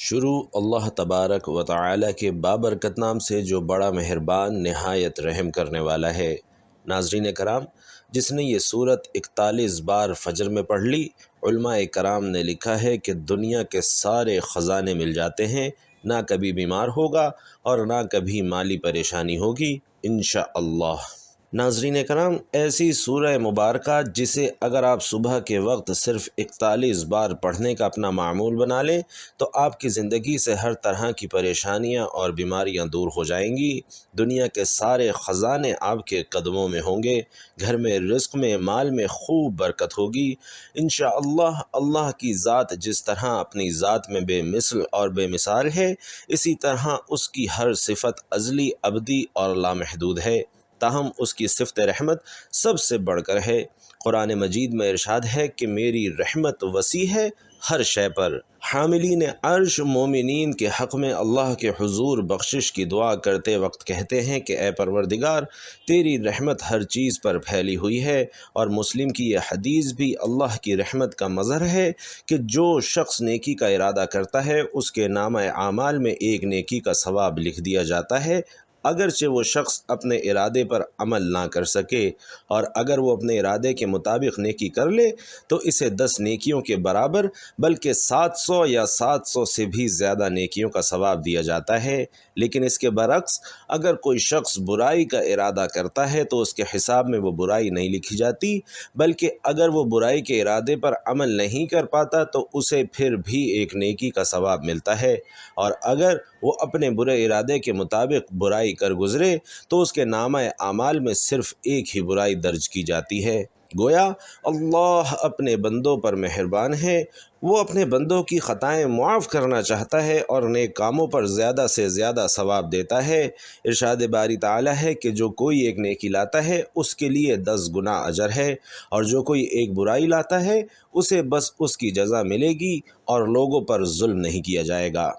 شروع اللہ تبارک و تعالی کے بابرکت نام سے جو بڑا مہربان نہایت رحم کرنے والا ہے۔ ناظرین کرام، جس نے یہ سورت 41 بار فجر میں پڑھ لی، علماء کرام نے لکھا ہے کہ دنیا کے سارے خزانے مل جاتے ہیں، نہ کبھی بیمار ہوگا اور نہ کبھی مالی پریشانی ہوگی انشاءاللہ۔ ناظرین کرام، ایسی سورہ مبارکہ جسے اگر آپ صبح کے وقت صرف 41 بار پڑھنے کا اپنا معمول بنا لیں تو آپ کی زندگی سے ہر طرح کی پریشانیاں اور بیماریاں دور ہو جائیں گی۔ دنیا کے سارے خزانے آپ کے قدموں میں ہوں گے، گھر میں، رزق میں، مال میں خوب برکت ہوگی انشاءاللہ۔ اللہ کی ذات جس طرح اپنی ذات میں بے مثل اور بے مثال ہے، اسی طرح اس کی ہر صفت ازلی، ابدی اور لامحدود ہے، تاہم اس کی صفت رحمت سب سے بڑھ کر ہے۔ قرآن مجید میں ارشاد ہے کہ میری رحمت وسیع ہے ہر شے پر۔ حاملین عرش مومنین کے حق میں اللہ کے حضور بخشش کی دعا کرتے وقت کہتے ہیں کہ اے پروردگار، تیری رحمت ہر چیز پر پھیلی ہوئی ہے، اور مسلم کی یہ حدیث بھی اللہ کی رحمت کا مظہر ہے کہ جو شخص نیکی کا ارادہ کرتا ہے اس کے نامہ اعمال میں ایک نیکی کا ثواب لکھ دیا جاتا ہے، اگرچہ وہ شخص اپنے ارادے پر عمل نہ کر سکے، اور اگر وہ اپنے ارادے کے مطابق نیکی کر لے تو اسے 10 نیکیوں کے برابر بلکہ 700 یا 700 سے بھی زیادہ نیکیوں کا ثواب دیا جاتا ہے۔ لیکن اس کے برعکس اگر کوئی شخص برائی کا ارادہ کرتا ہے تو اس کے حساب میں وہ برائی نہیں لکھی جاتی، بلکہ اگر وہ برائی کے ارادے پر عمل نہیں کر پاتا تو اسے پھر بھی ایک نیکی کا ثواب ملتا ہے، اور اگر وہ اپنے برے ارادے کے مطابق برائی کر گزرے تو اس کے نامہ اعمال میں صرف ایک ہی برائی درج کی جاتی ہے۔ گویا اللہ اپنے بندوں پر مہربان ہے، وہ اپنے بندوں کی خطائیں معاف کرنا چاہتا ہے اور نیک کاموں پر زیادہ سے زیادہ ثواب دیتا ہے۔ ارشاد باری تعالی ہے کہ جو کوئی ایک نیکی لاتا ہے اس کے لیے 10 گنا اجر ہے، اور جو کوئی ایک برائی لاتا ہے اسے بس اس کی جزا ملے گی اور لوگوں پر ظلم نہیں کیا جائے گا۔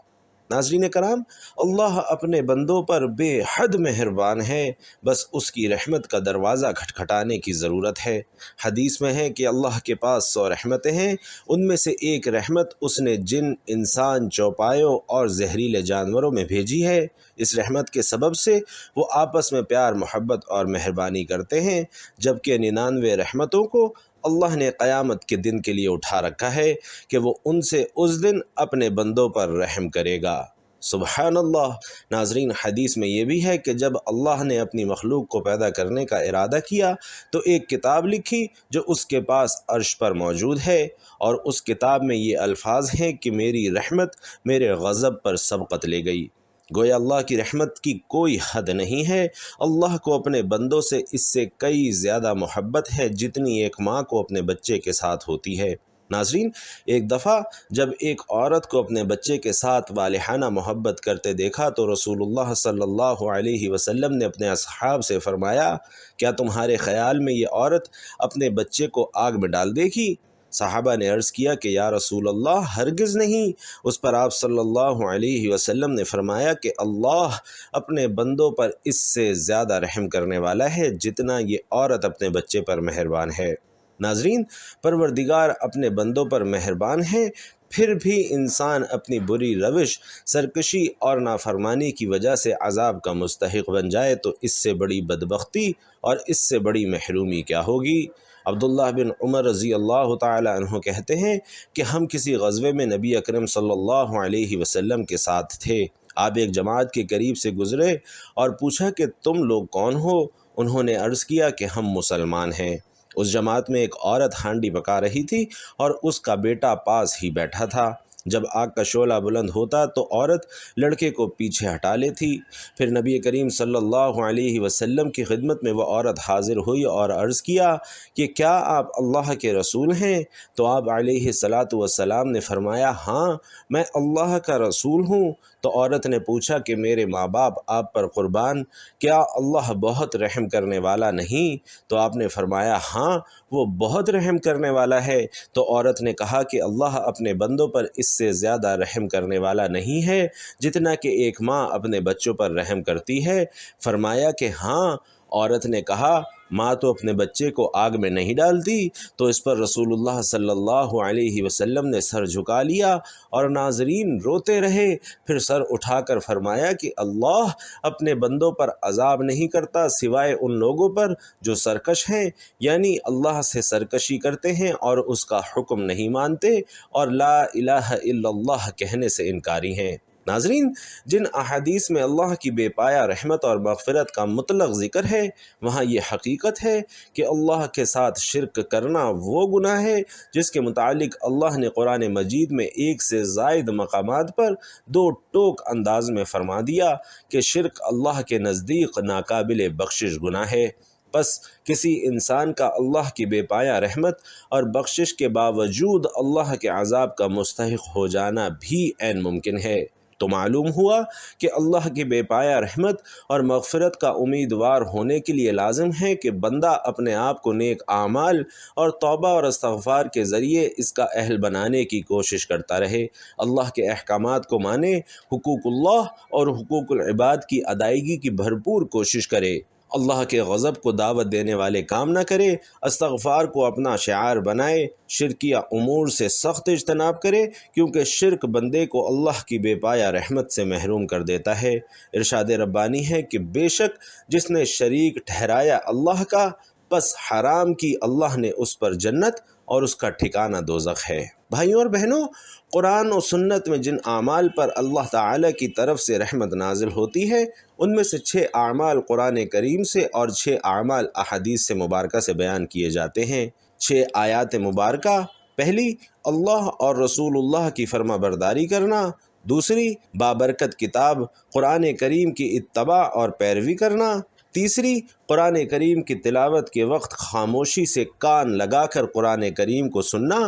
ناظرین کرام، اللہ اپنے بندوں پر بے حد مہربان ہے، بس اس کی رحمت کا دروازہ کھٹکھٹانے کی ضرورت ہے۔ حدیث میں ہے کہ اللہ کے پاس 100 رحمتیں ہیں، ان میں سے ایک رحمت اس نے جن، انسان، چوپایوں اور زہریلے جانوروں میں بھیجی ہے۔ اس رحمت کے سبب سے وہ آپس میں پیار، محبت اور مہربانی کرتے ہیں، جبکہ 99 رحمتوں کو اللہ نے قیامت کے دن کے لیے اٹھا رکھا ہے کہ وہ ان سے اس دن اپنے بندوں پر رحم کرے گا۔ سبحان اللہ۔ ناظرین، حدیث میں یہ بھی ہے کہ جب اللہ نے اپنی مخلوق کو پیدا کرنے کا ارادہ کیا تو ایک کتاب لکھی جو اس کے پاس عرش پر موجود ہے، اور اس کتاب میں یہ الفاظ ہیں کہ میری رحمت میرے غضب پر سبقت لے گئی۔ گویا اللہ کی رحمت کی کوئی حد نہیں ہے۔ اللہ کو اپنے بندوں سے اس سے کئی زیادہ محبت ہے جتنی ایک ماں کو اپنے بچے کے ساتھ ہوتی ہے۔ ناظرین، ایک دفعہ جب ایک عورت کو اپنے بچے کے ساتھ والہانہ محبت کرتے دیکھا تو رسول اللہ صلی اللہ علیہ وسلم نے اپنے اصحاب سے فرمایا، کیا تمہارے خیال میں یہ عورت اپنے بچے کو آگ میں ڈال دے گی؟ صحابہ نے عرض کیا کہ یا رسول اللہ، ہرگز نہیں۔ اس پر آپ صلی اللہ علیہ وسلم نے فرمایا کہ اللہ اپنے بندوں پر اس سے زیادہ رحم کرنے والا ہے جتنا یہ عورت اپنے بچے پر مہربان ہے۔ ناظرین، پروردگار اپنے بندوں پر مہربان ہے، پھر بھی انسان اپنی بری روش، سرکشی اور نافرمانی کی وجہ سے عذاب کا مستحق بن جائے تو اس سے بڑی بدبختی اور اس سے بڑی محرومی کیا ہوگی؟ عبداللہ بن عمر رضی اللہ تعالی عنہ کہتے ہیں کہ ہم کسی غزوے میں نبی اکرم صلی اللہ علیہ وسلم کے ساتھ تھے۔ آپ ایک جماعت کے قریب سے گزرے اور پوچھا کہ تم لوگ کون ہو؟ انہوں نے عرض کیا کہ ہم مسلمان ہیں۔ اس جماعت میں ایک عورت ہانڈی پکا رہی تھی اور اس کا بیٹا پاس ہی بیٹھا تھا۔ جب آگ کا شعلہ بلند ہوتا تو عورت لڑکے کو پیچھے ہٹا لیتی۔ پھر نبی کریم صلی اللہ علیہ وسلم کی خدمت میں وہ عورت حاضر ہوئی اور عرض کیا کہ کیا آپ اللہ کے رسول ہیں؟ تو آپ علیہ الصلاۃ والسلام نے فرمایا، ہاں، میں اللہ کا رسول ہوں۔ تو عورت نے پوچھا کہ میرے ماں باپ آپ پر قربان، کیا اللہ بہت رحم کرنے والا نہیں؟ تو آپ نے فرمایا، ہاں، وہ بہت رحم کرنے والا ہے۔ تو عورت نے کہا کہ اللہ اپنے بندوں پر اس سے زیادہ رحم کرنے والا نہیں ہے جتنا کہ ایک ماں اپنے بچوں پر رحم کرتی ہے۔ فرمایا کہ ہاں۔ عورت نے کہا، ماں تو اپنے بچے کو آگ میں نہیں ڈالتی، تو اس پر رسول اللہ صلی اللہ علیہ وسلم نے سر جھکا لیا اور ناظرین روتے رہے۔ پھر سر اٹھا کر فرمایا کہ اللہ اپنے بندوں پر عذاب نہیں کرتا سوائے ان لوگوں پر جو سرکش ہیں، یعنی اللہ سے سرکشی کرتے ہیں اور اس کا حکم نہیں مانتے اور لا الہ الا اللہ کہنے سے انکاری ہیں۔ ناظرین، جن احادیث میں اللہ کی بے پایہ رحمت اور مغفرت کا مطلق ذکر ہے، وہاں یہ حقیقت ہے کہ اللہ کے ساتھ شرک کرنا وہ گناہ ہے جس کے متعلق اللہ نے قرآن مجید میں ایک سے زائد مقامات پر دو ٹوک انداز میں فرما دیا کہ شرک اللہ کے نزدیک ناقابل بخشش گناہ ہے۔ بس کسی انسان کا اللہ کی بے پایہ رحمت اور بخشش کے باوجود اللہ کے عذاب کا مستحق ہو جانا بھی عین ممکن ہے۔ تو معلوم ہوا کہ اللہ کی بے پایہ رحمت اور مغفرت کا امیدوار ہونے کے لیے لازم ہے کہ بندہ اپنے آپ کو نیک اعمال اور توبہ اور استغفار کے ذریعے اس کا اہل بنانے کی کوشش کرتا رہے، اللہ کے احکامات کو مانے، حقوق اللہ اور حقوق العباد کی ادائیگی کی بھرپور کوشش کرے، اللہ کے غضب کو دعوت دینے والے کام نہ کرے، استغفار کو اپنا شعار بنائے، شرکیہ امور سے سخت اجتناب کرے، کیونکہ شرک بندے کو اللہ کی بے پایہ رحمت سے محروم کر دیتا ہے۔ ارشاد ربانی ہے کہ بے شک جس نے شریک ٹھہرایا اللہ کا، پس حرام کی اللہ نے اس پر جنت اور اس کا ٹھکانہ دوزخ ہے۔ بھائیوں اور بہنوں، قرآن و سنت میں جن اعمال پر اللہ تعالیٰ کی طرف سے رحمت نازل ہوتی ہے، ان میں سے 6 اعمال قرآن کریم سے اور 6 اعمال احادیث سے مبارکہ سے بیان کیے جاتے ہیں۔ 6 آیات مبارکہ: پہلی، اللہ اور رسول اللہ کی فرما برداری کرنا۔ دوسری، بابرکت کتاب قرآن کریم کی اتباع اور پیروی کرنا۔ تیسری، قرآن کریم کی تلاوت کے وقت خاموشی سے کان لگا کر قرآن کریم کو سننا۔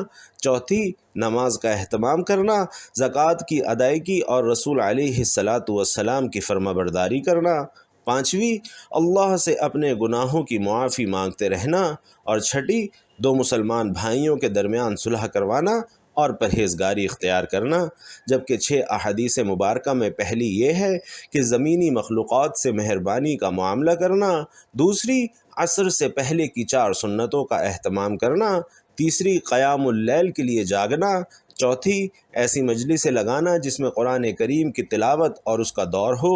چوتھی، نماز کا اہتمام کرنا، زکوٰۃ کی ادائیگی اور رسول علیہ السلام کی فرما برداری کرنا۔ پانچویں، اللہ سے اپنے گناہوں کی معافی مانگتے رہنا۔ اور چھٹی، 2 مسلمان بھائیوں کے درمیان صلح کروانا اور پرہیزگاری اختیار کرنا۔ جبکہ 6 احادیث مبارکہ میں پہلی یہ ہے کہ زمینی مخلوقات سے مہربانی کا معاملہ کرنا، دوسری عصر سے پہلے کی 4 سنتوں کا اہتمام کرنا، تیسری قیام اللیل کے لیے جاگنا، چوتھی ایسی مجلسیں لگانا جس میں قرآن کریم کی تلاوت اور اس کا دور ہو،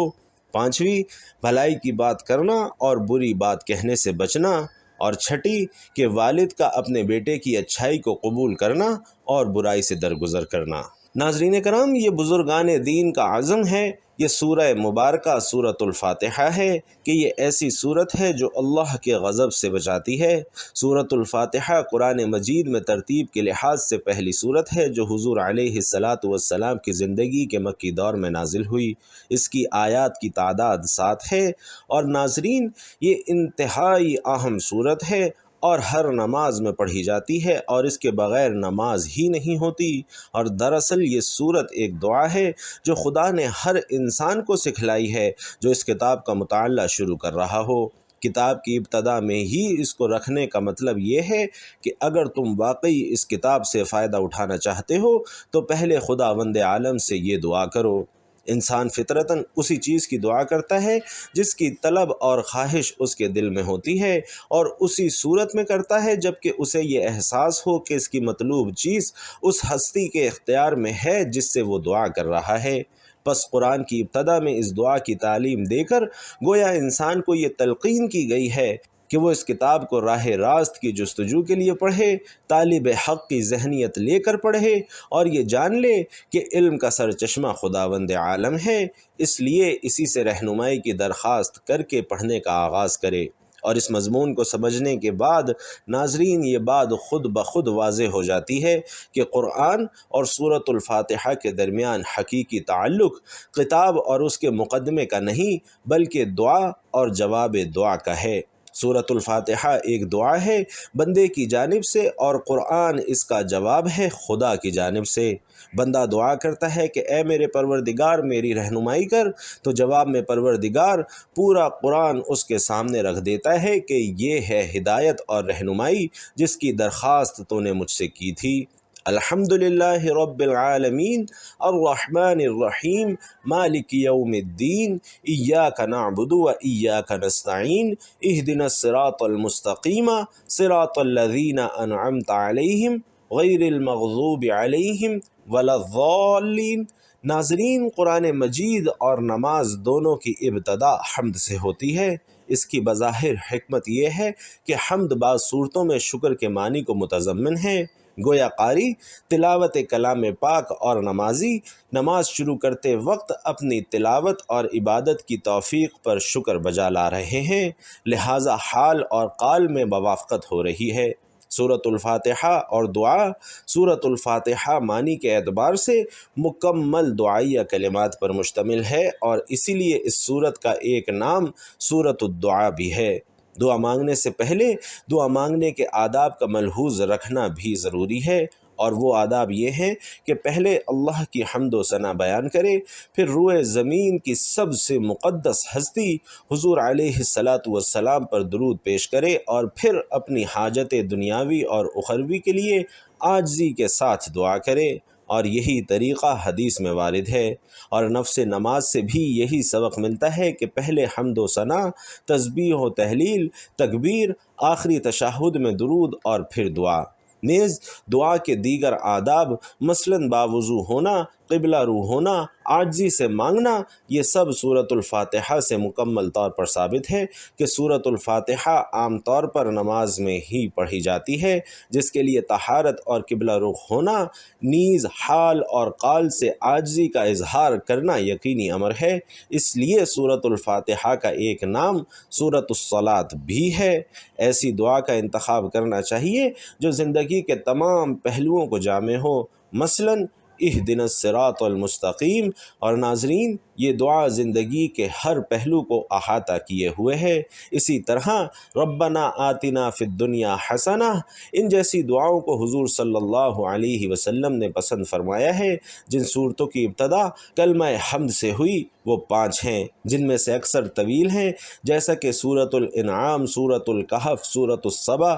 پانچویں بھلائی کی بات کرنا اور بری بات کہنے سے بچنا، اور چھٹی کہ والد کا اپنے بیٹے کی اچھائی کو قبول کرنا اور برائی سے درگزر کرنا۔ ناظرین کرام، یہ بزرگان دین کا عزم ہے۔ یہ سورہ مبارکہ سورۃ الفاتحہ ہے کہ یہ ایسی سورت ہے جو اللہ کے غضب سے بچاتی ہے۔ سورۃ الفاتحہ قرآن مجید میں ترتیب کے لحاظ سے پہلی سورت ہے جو حضور علیہ السلام کی زندگی کے مکی دور میں نازل ہوئی۔ اس کی آیات کی تعداد 7 ہے، اور ناظرین یہ انتہائی اہم سورت ہے اور ہر نماز میں پڑھی جاتی ہے، اور اس کے بغیر نماز ہی نہیں ہوتی۔ اور دراصل یہ سورت ایک دعا ہے جو خدا نے ہر انسان کو سکھلائی ہے جو اس کتاب کا مطالعہ شروع کر رہا ہو۔ کتاب کی ابتدا میں ہی اس کو رکھنے کا مطلب یہ ہے کہ اگر تم واقعی اس کتاب سے فائدہ اٹھانا چاہتے ہو تو پہلے خداوند عالم سے یہ دعا کرو۔ انسان فطرتاً اسی چیز کی دعا کرتا ہے جس کی طلب اور خواہش اس کے دل میں ہوتی ہے، اور اسی صورت میں کرتا ہے جب کہ اسے یہ احساس ہو کہ اس کی مطلوب چیز اس ہستی کے اختیار میں ہے جس سے وہ دعا کر رہا ہے۔ پس قرآن کی ابتدا میں اس دعا کی تعلیم دے کر گویا انسان کو یہ تلقین کی گئی ہے کہ وہ اس کتاب کو راہ راست کی جستجو کے لیے پڑھے، طالب حق کی ذہنیت لے کر پڑھے، اور یہ جان لے کہ علم کا سرچشمہ خداوند عالم ہے، اس لیے اسی سے رہنمائی کی درخواست کر کے پڑھنے کا آغاز کرے۔ اور اس مضمون کو سمجھنے کے بعد ناظرین یہ بات خود بخود واضح ہو جاتی ہے کہ قرآن اور سورۃ الفاتحہ کے درمیان حقیقی تعلق کتاب اور اس کے مقدمے کا نہیں بلکہ دعا اور جواب دعا کا ہے۔ سورۃ الفاتحہ ایک دعا ہے بندے کی جانب سے، اور قرآن اس کا جواب ہے خدا کی جانب سے۔ بندہ دعا کرتا ہے کہ اے میرے پروردگار میری رہنمائی کر، تو جواب میں پروردگار پورا قرآن اس کے سامنے رکھ دیتا ہے کہ یہ ہے ہدایت اور رہنمائی جس کی درخواست تو نے مجھ سے کی تھی۔ الحمدللہ رب العالمین الرحمن الرحیم مالک یوم الدین ایاک نعبد و ایاک نستعین اہدنا الصراط المستقیم صراط الذین انعمت علیہم غیر المغضوب علیہم ولا الضالین۔ ناظرین، قرآن مجید اور نماز دونوں کی ابتدا حمد سے ہوتی ہے۔ اس کی بظاہر حکمت یہ ہے کہ حمد بعض صورتوں میں شکر کے معنی کو متضمن ہے، گویا قاری تلاوت کلام پاک اور نمازی نماز شروع کرتے وقت اپنی تلاوت اور عبادت کی توفیق پر شکر بجا لا رہے ہیں، لہٰذا حال اور قال میں موافقت ہو رہی ہے۔ سورۃ الفاتحہ اور دعا۔ سورۃ الفاتحہ معنی کے اعتبار سے مکمل دعائیہ کلمات پر مشتمل ہے اور اسی لیے اس سورت کا ایک نام سورۃ الدعا بھی ہے۔ دعا مانگنے سے پہلے دعا مانگنے کے آداب کا ملحوظ رکھنا بھی ضروری ہے، اور وہ آداب یہ ہیں کہ پہلے اللہ کی حمد و ثنا بیان کرے، پھر روئے زمین کی سب سے مقدس ہستی حضور علیہ الصلاۃ والسلام پر درود پیش کرے، اور پھر اپنی حاجت دنیاوی اور اخروی کے لیے عاجزی کے ساتھ دعا کرے، اور یہی طریقہ حدیث میں وارد ہے۔ اور نفس نماز سے بھی یہی سبق ملتا ہے کہ پہلے حمد و ثنا، تسبیح و تہلیل، تکبیر، آخری تشہد میں درود اور پھر دعا۔ نیز دعا کے دیگر آداب مثلاً باوضو ہونا، قبلہ رو ہونا، عاجزی سے مانگنا، یہ سب سورۃ الفاتحہ سے مکمل طور پر ثابت ہے کہ سورۃ الفاتحہ عام طور پر نماز میں ہی پڑھی جاتی ہے، جس کے لیے طہارت اور قبلہ رخ ہونا، نیز حال اور قال سے عاجزی کا اظہار کرنا یقینی امر ہے۔ اس لیے سورۃ الفاتحہ کا ایک نام سورۃ الصلاۃ بھی ہے۔ ایسی دعا کا انتخاب کرنا چاہیے جو زندگی کے تمام پہلوؤں کو جامع ہو، مثلاً اہدنا الصراط المستقیم۔ اور ناظرین، یہ دعا زندگی کے ہر پہلو کو احاطہ کیے ہوئے ہے۔ اسی طرح ربنا آتنا فی الدنیا حسنہ، ان جیسی دعاؤں کو حضور صلی اللہ علیہ وسلم نے پسند فرمایا ہے۔ جن صورتوں کی ابتدا کلمہ حمد سے ہوئی وہ 5 ہیں، جن میں سے اکثر طویل ہیں، جیسا کہ سورۃ الانعام، سورۃ الکہف، سورۃ السبا،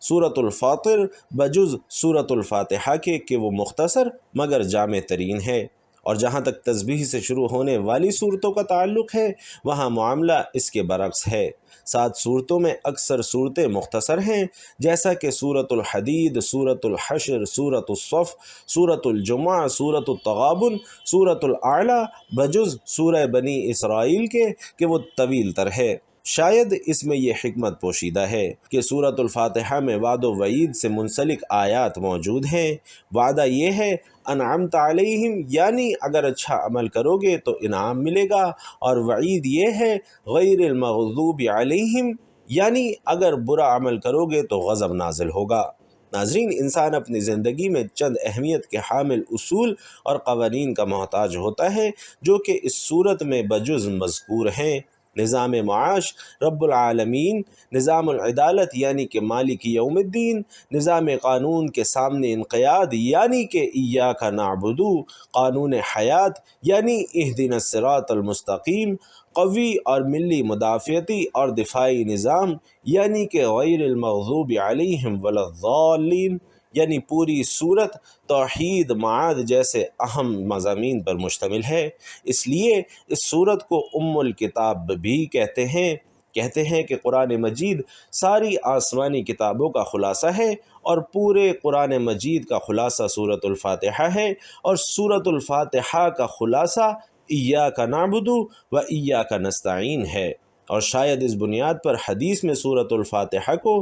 سورۃ الفاطر، بجز سورۃ الفاتحہ کے کہ وہ مختصر مگر جامع ترین ہے۔ اور جہاں تک تسبیح سے شروع ہونے والی صورتوں کا تعلق ہے، وہاں معاملہ اس کے برعکس ہے۔ 7 صورتوں میں اکثر صورتیں مختصر ہیں، جیسا کہ سورۃ الحدید، سورۃ الحشر، سورۃ الصف، سورۃ الجمعہ، سورۃ التغابن، سورۃ الاعلیٰ، بجز سورہ بنی اسرائیل کے کہ وہ طویل تر ہے۔ شاید اس میں یہ حکمت پوشیدہ ہے کہ سورۃ الفاتحہ میں وعد و وعید سے منسلک آیات موجود ہیں۔ وعدہ یہ ہے انعمت علیہم، یعنی اگر اچھا عمل کرو گے تو انعام ملے گا، اور وعید یہ ہے غیر المغضوب علیہم، یعنی اگر برا عمل کرو گے تو غضب نازل ہوگا۔ ناظرین، انسان اپنی زندگی میں چند اہمیت کے حامل اصول اور قوانین کا محتاج ہوتا ہے جو کہ اس صورت میں بجز مذکور ہیں۔ نظام معاش، رب العالمین، نظام العدالت یعنی کہ مالک یوم الدین، نظام قانون کے سامنے انقیاد یعنی کہ ایاک نعبد، قانون حیات یعنی اہدنا الصراط المستقیم، قوی اور ملی مدافعتی اور دفاعی نظام یعنی کہ غیر المغضوب علیہم ولا الضالین، یعنی پوری صورت توحید، معاد جیسے اہم مضامین پر مشتمل ہے۔ اس لیے اس صورت کو ام الکتاب بھی کہتے ہیں کہ قرآن مجید ساری آسمانی کتابوں کا خلاصہ ہے، اور پورے قرآن مجید کا خلاصہ سورۃ الفاتحہ ہے، اور سورۃ الفاتحہ کا خلاصہ ایاک نعبد و ایاک نستعین ہے۔ اور شاید اس بنیاد پر حدیث میں سورۃ الفاتحہ کو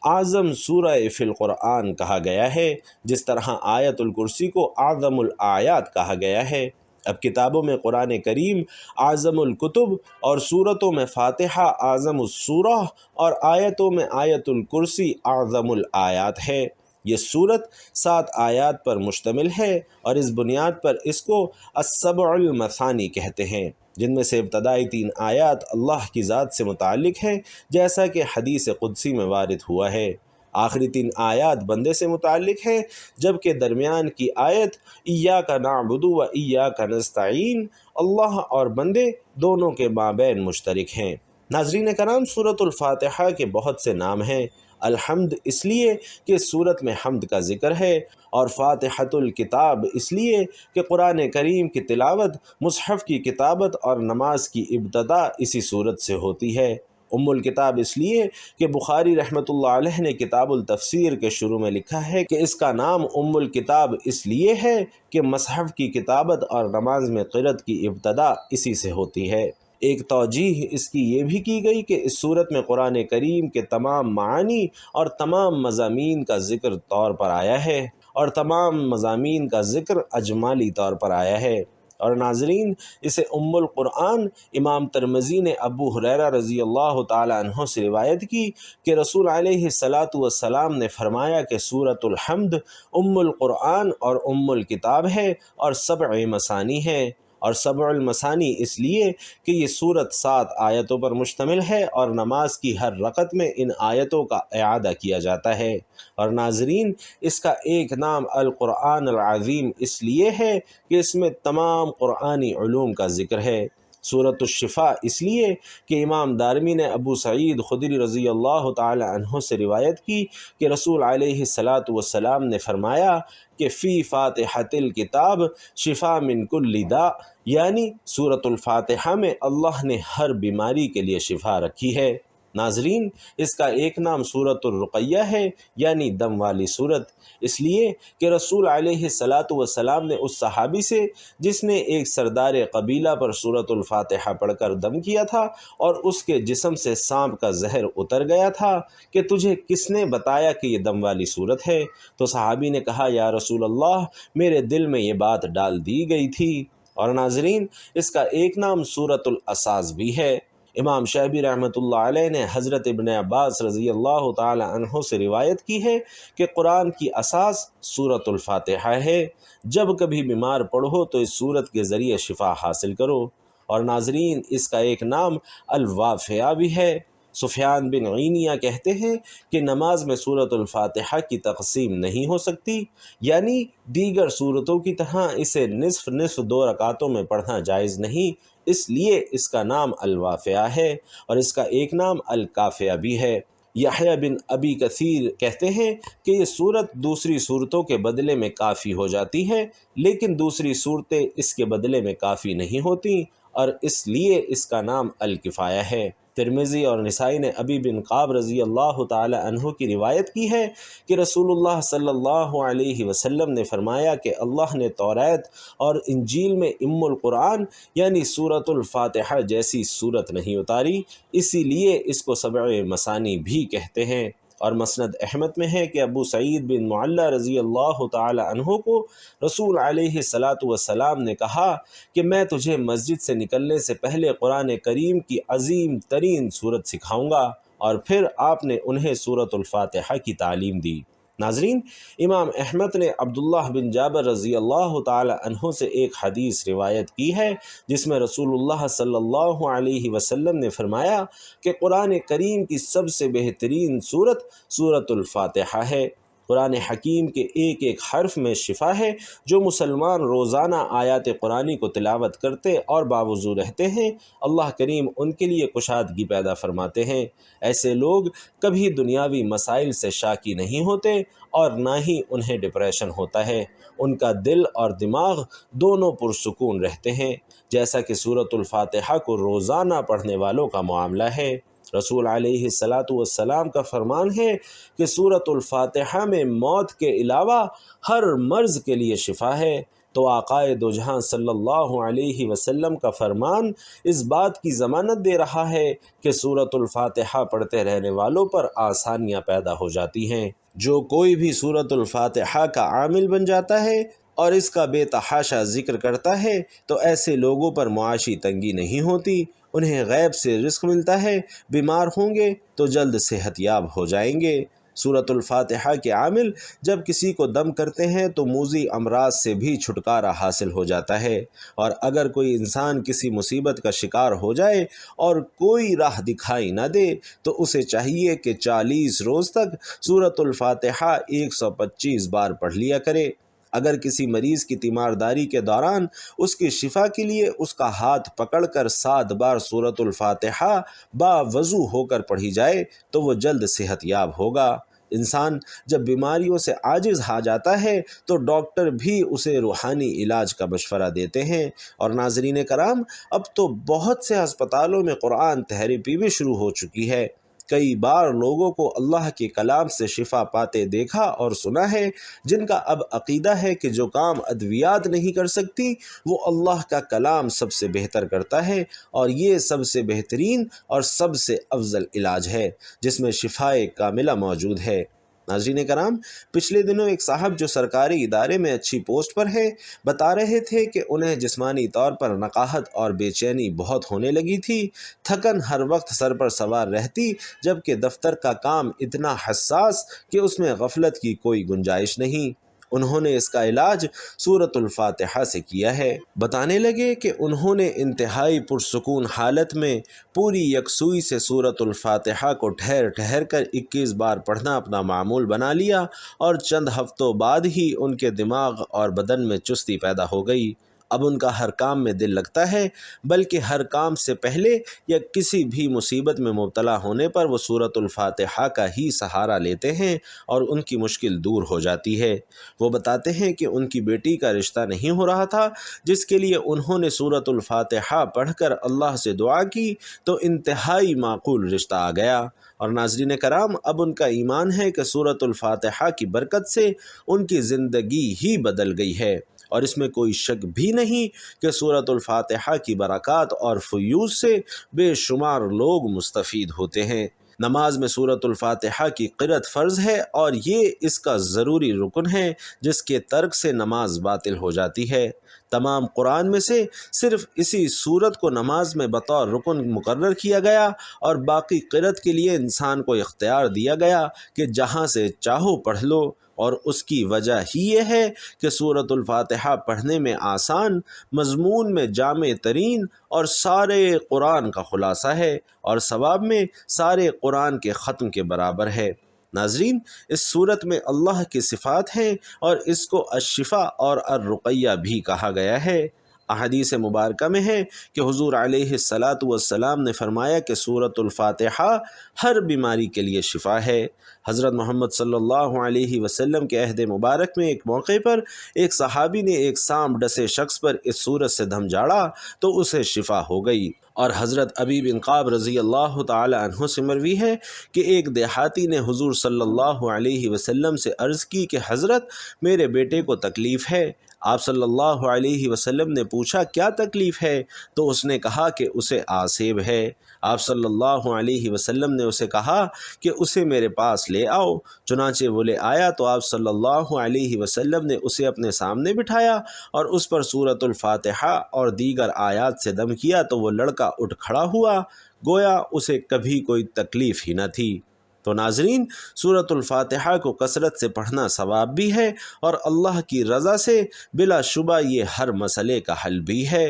اعظم سورہ فی القرآن کہا گیا ہے، جس طرح آیت الکرسی کو اعظم الآیات کہا گیا ہے۔ اب کتابوں میں قرآن کریم اعظم الکتب، اور صورتوں میں فاتحہ اعظم السورہ، اور آیتوں میں آیت الکرسی اعظم الآیات ہے۔ یہ صورت 7 آیات پر مشتمل ہے، اور اس بنیاد پر اس کو السبع المثانی کہتے ہیں، جن میں سے ابتدائی 3 آیات اللہ کی ذات سے متعلق ہیں، جیسا کہ حدیث قدسی میں وارد ہوا ہے۔ آخری 3 آیات بندے سے متعلق ہیں، جبکہ درمیان کی آیت ایاک نعبد و ایاک نستعین اللہ اور بندے دونوں کے مابین مشترک ہیں۔ ناظرین کرام، سورۃ الفاتحہ کے بہت سے نام ہیں۔ الحمد اس لیے کہ سورت میں حمد کا ذکر ہے، اور فاتحۃ الکتاب اس لیے کہ قرآن کریم کی تلاوت، مصحف کی کتابت اور نماز کی ابتدا اسی سورت سے ہوتی ہے۔ ام الکتاب اس لیے کہ بخاری رحمۃ اللہ علیہ نے کتاب التفسیر کے شروع میں لکھا ہے کہ اس کا نام ام الکتاب اس لیے ہے کہ مصحف کی کتابت اور نماز میں قرأت کی ابتدا اسی سے ہوتی ہے۔ ایک توجیہ اس کی یہ بھی کی گئی کہ اس صورت میں قرآن کریم کے تمام معانی اور تمام مضامین کا ذکر طور پر آیا ہے، اور تمام مضامین کا ذکر اجمالی طور پر آیا ہے۔ اور ناظرین، اسے ام القرآن امام ترمذی نے ابو ہریرہ رضی اللہ تعالی عنہ سے روایت کی کہ رسول علیہ الصلاۃ والسلام نے فرمایا کہ سورۃ الحمد ام القرآن اور ام الکتاب ہے، اور سبع مثانی ہے۔ اور سبع المثانی اس لیے کہ یہ سورت 7 آیتوں پر مشتمل ہے، اور نماز کی ہر رکعت میں ان آیتوں کا اعادہ کیا جاتا ہے۔ اور ناظرین، اس کا ایک نام القرآن العظیم اس لیے ہے کہ اس میں تمام قرآنی علوم کا ذکر ہے۔ سورۃ الشفاء اس لیے کہ امام دارمی نے ابو سعید خدری رضی اللہ تعالی عنہ سے روایت کی کہ رسول علیہ الصلاۃ والسلام نے فرمایا کہ فی فاتحۃ الکتاب شفاء من کل داء، یعنی سورۃ الفاتحہ میں اللہ نے ہر بیماری کے لیے شفا رکھی ہے۔ ناظرین، اس کا ایک نام سورۃ الرقیہ ہے، یعنی دم والی سورت، اس لیے کہ رسول علیہ الصلاۃ والسلام نے اس صحابی سے جس نے ایک سردار قبیلہ پر سورۃ الفاتحہ پڑھ کر دم کیا تھا اور اس کے جسم سے سانپ کا زہر اتر گیا تھا کہ تجھے کس نے بتایا کہ یہ دم والی سورت ہے؟ تو صحابی نے کہا، یا رسول اللہ، میرے دل میں یہ بات ڈال دی گئی تھی۔ اور ناظرین، اس کا ایک نام سورۃ الاساس بھی ہے۔ امام شعبی رحمۃ اللہ علیہ نے حضرت ابن عباس رضی اللہ تعالی عنہ سے روایت کی ہے کہ قرآن کی اساس سورۃ الفاتحہ ہے، جب کبھی بیمار پڑھو تو اس سورت کے ذریعے شفا حاصل کرو۔ اور ناظرین، اس کا ایک نام الوافیہ بھی ہے۔ سفیان بن عینیہ کہتے ہیں کہ نماز میں سورۃ الفاتحہ کی تقسیم نہیں ہو سکتی، یعنی دیگر سورتوں کی طرح اسے نصف نصف 2 رکعتوں میں پڑھنا جائز نہیں، اس لیے اس کا نام الوافیہ ہے، اور اس کا ایک نام الکافیہ بھی ہے۔ یحییٰ بن ابی کثیر کہتے ہیں کہ یہ سورت دوسری صورتوں کے بدلے میں کافی ہو جاتی ہے، لیکن دوسری صورتیں اس کے بدلے میں کافی نہیں ہوتی، اور اس لیے اس کا نام الکفایہ ہے۔ ترمذی اور نسائی نے ابی بن قعب رضی اللہ تعالی عنہ کی روایت کی ہے کہ رسول اللہ صلی اللہ علیہ وسلم نے فرمایا کہ اللہ نے توریت اور انجیل میں ام القرآن یعنی سورۃ الفاتحہ جیسی صورت نہیں اتاری، اسی لیے اس کو سبع مثانی بھی کہتے ہیں۔ اور مسند احمد میں ہے کہ ابو سعید بن معلہ رضی اللہ تعالی عنہ کو رسول علیہ الصلاۃ والسلام نے کہا کہ میں تجھے مسجد سے نکلنے سے پہلے قرآن کریم کی عظیم ترین صورت سکھاؤں گا، اور پھر آپ نے انہیں سورۃ الفاتحہ کی تعلیم دی۔ ناظرین، امام احمد نے عبداللہ بن جابر رضی اللہ تعالی عنہ سے ایک حدیث روایت کی ہے جس میں رسول اللہ صلی اللہ علیہ وسلم نے فرمایا کہ قرآن کریم کی سب سے بہترین صورت سورۃ الفاتحہ ہے۔ قرآن حکیم کے ایک ایک حرف میں شفا ہے۔ جو مسلمان روزانہ آیات قرآنی کو تلاوت کرتے اور باوضو رہتے ہیں، اللہ کریم ان کے لیے کشادگی پیدا فرماتے ہیں۔ ایسے لوگ کبھی دنیاوی مسائل سے شاکی نہیں ہوتے اور نہ ہی انہیں ڈپریشن ہوتا ہے۔ ان کا دل اور دماغ دونوں پرسکون رہتے ہیں، جیسا کہ سورۃ الفاتحہ کو روزانہ پڑھنے والوں کا معاملہ ہے۔ رسول علیہ الصلاۃ والسلام کا فرمان ہے کہ سورۃ الفاتحہ میں موت کے علاوہ ہر مرض کے لیے شفا ہے۔ تو آقائے دو جہاں صلی اللہ علیہ وسلم کا فرمان اس بات کی ضمانت دے رہا ہے کہ سورۃ الفاتحہ پڑھتے رہنے والوں پر آسانیاں پیدا ہو جاتی ہیں۔ جو کوئی بھی سورۃ الفاتحہ کا عامل بن جاتا ہے اور اس کا بے تحاشا ذکر کرتا ہے تو ایسے لوگوں پر معاشی تنگی نہیں ہوتی، انہیں غیب سے رزق ملتا ہے، بیمار ہوں گے تو جلد صحت یاب ہو جائیں گے۔ سورۃ الفاتحہ کے عامل جب کسی کو دم کرتے ہیں تو موذی امراض سے بھی چھٹکارا حاصل ہو جاتا ہے، اور اگر کوئی انسان کسی مصیبت کا شکار ہو جائے اور کوئی راہ دکھائی نہ دے تو اسے چاہیے کہ 40 روز تک سورۃ الفاتحہ 125 بار پڑھ لیا کرے۔ اگر کسی مریض کی تیمارداری کے دوران اس کی شفا کے لیے اس کا ہاتھ پکڑ کر 7 بار سورۃ الفاتحہ باوضو ہو کر پڑھی جائے تو وہ جلد صحت یاب ہوگا۔ انسان جب بیماریوں سے عاجز ہو جاتا ہے تو ڈاکٹر بھی اسے روحانی علاج کا مشورہ دیتے ہیں۔ اور ناظرین کرام، اب تو بہت سے ہسپتالوں میں قرآن تھیراپی بھی شروع ہو چکی ہے۔ کئی بار لوگوں کو اللہ کے کلام سے شفا پاتے دیکھا اور سنا ہے، جن کا اب عقیدہ ہے کہ جو کام ادویات نہیں کر سکتی وہ اللہ کا کلام سب سے بہتر کرتا ہے، اور یہ سب سے بہترین اور سب سے افضل علاج ہے جس میں شفائے کاملہ موجود ہے۔ ناظرین کرام، پچھلے دنوں ایک صاحب جو سرکاری ادارے میں اچھی پوسٹ پر ہیں بتا رہے تھے کہ انہیں جسمانی طور پر نقاہت اور بے چینی بہت ہونے لگی تھی، تھکن ہر وقت سر پر سوار رہتی، جبکہ دفتر کا کام اتنا حساس کہ اس میں غفلت کی کوئی گنجائش نہیں۔ انہوں نے اس کا علاج سورۃ الفاتحہ سے کیا ہے۔ بتانے لگے کہ انہوں نے انتہائی پرسکون حالت میں پوری یکسوئی سے سورۃ الفاتحہ کو ٹھہر ٹھہر کر 21 بار پڑھنا اپنا معمول بنا لیا، اور چند ہفتوں بعد ہی ان کے دماغ اور بدن میں چستی پیدا ہو گئی۔ اب ان کا ہر کام میں دل لگتا ہے، بلکہ ہر کام سے پہلے یا کسی بھی مصیبت میں مبتلا ہونے پر وہ سورۃ الفاتحہ کا ہی سہارا لیتے ہیں اور ان کی مشکل دور ہو جاتی ہے۔ وہ بتاتے ہیں کہ ان کی بیٹی کا رشتہ نہیں ہو رہا تھا، جس کے لیے انہوں نے سورۃ الفاتحہ پڑھ کر اللہ سے دعا کی تو انتہائی معقول رشتہ آ گیا۔ اور ناظرین کرام، اب ان کا ایمان ہے کہ سورۃ الفاتحہ کی برکت سے ان کی زندگی ہی بدل گئی ہے، اور اس میں کوئی شک بھی نہیں کہ سورۃ الفاتحہ کی برکات اور فیوز سے بے شمار لوگ مستفید ہوتے ہیں۔ نماز میں سورۃ الفاتحہ کی قرأت فرض ہے، اور یہ اس کا ضروری رکن ہے جس کے ترک سے نماز باطل ہو جاتی ہے۔ تمام قرآن میں سے صرف اسی سورت کو نماز میں بطور رکن مقرر کیا گیا، اور باقی قرأت کے لیے انسان کو اختیار دیا گیا کہ جہاں سے چاہو پڑھ لو، اور اس کی وجہ ہی یہ ہے کہ سورۃ الفاتحہ پڑھنے میں آسان، مضمون میں جامع ترین اور سارے قرآن کا خلاصہ ہے، اور ثواب میں سارے قرآن کے ختم کے برابر ہے۔ ناظرین، اس صورت میں اللہ کی صفات ہیں، اور اس کو الشفا اور الرقیہ بھی کہا گیا ہے۔ احادیث مبارکہ میں ہے کہ حضور علیہ السلام نے فرمایا کہ سورۃ الفاتحہ ہر بیماری کے لیے شفا ہے۔ حضرت محمد صلی اللہ علیہ وسلم کے عہد مبارک میں ایک موقع پر ایک صحابی نے ایک سانپ ڈسے شخص پر اس صورت سے دم جاڑا تو اسے شفا ہو گئی۔ اور حضرت ابی بن قعب رضی اللہ تعالی عنہ سے مروی ہے کہ ایک دیہاتی نے حضور صلی اللہ علیہ وسلم سے عرض کی کہ حضرت، میرے بیٹے کو تکلیف ہے۔ آپ صلی اللہ علیہ وسلم نے پوچھا کیا تکلیف ہے؟ تو اس نے کہا کہ اسے آسیب ہے۔ آپ صلی اللہ علیہ وسلم نے اسے کہا کہ اسے میرے پاس لے آؤ۔ چنانچہ وہ لے آیا تو آپ صلی اللہ علیہ وسلم نے اسے اپنے سامنے بٹھایا اور اس پر سورۃ الفاتحہ اور دیگر آیات سے دم کیا تو وہ لڑکا اٹھ کھڑا ہوا، گویا اسے کبھی کوئی تکلیف ہی نہ تھی۔ تو ناظرین، سورۃ الفاتحہ کو کثرت سے پڑھنا ثواب بھی ہے، اور اللہ کی رضا سے بلا شبہ یہ ہر مسئلے کا حل بھی ہے۔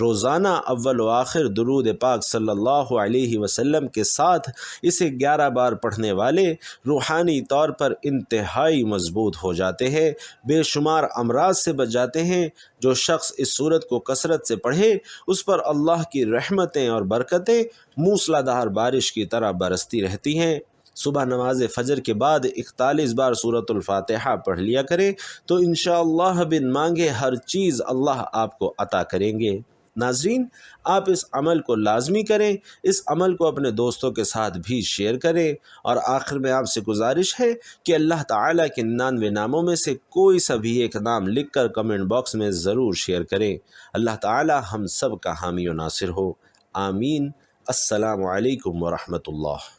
روزانہ اول و آخر درود پاک صلی اللہ علیہ وسلم کے ساتھ اسے 11 بار پڑھنے والے روحانی طور پر انتہائی مضبوط ہو جاتے ہیں، بے شمار امراض سے بچ جاتے ہیں۔ جو شخص اس سورت کو کثرت سے پڑھے اس پر اللہ کی رحمتیں اور برکتیں موسلا دھار بارش کی طرح برستی رہتی ہیں۔ صبح نماز فجر کے بعد 41 بار سورۃ الفاتحہ پڑھ لیا کریں تو انشاءاللہ بن مانگے ہر چیز اللہ آپ کو عطا کریں گے۔ ناظرین، آپ اس عمل کو لازمی کریں، اس عمل کو اپنے دوستوں کے ساتھ بھی شیئر کریں، اور آخر میں آپ سے گزارش ہے کہ اللہ تعالیٰ کے 99 ناموں میں سے کوئی سا بھی ایک نام لکھ کر کمنٹ باکس میں ضرور شیئر کریں۔ اللہ تعالیٰ ہم سب کا حامی و ناصر ہو، آمین۔ السلام علیکم ورحمۃ اللہ۔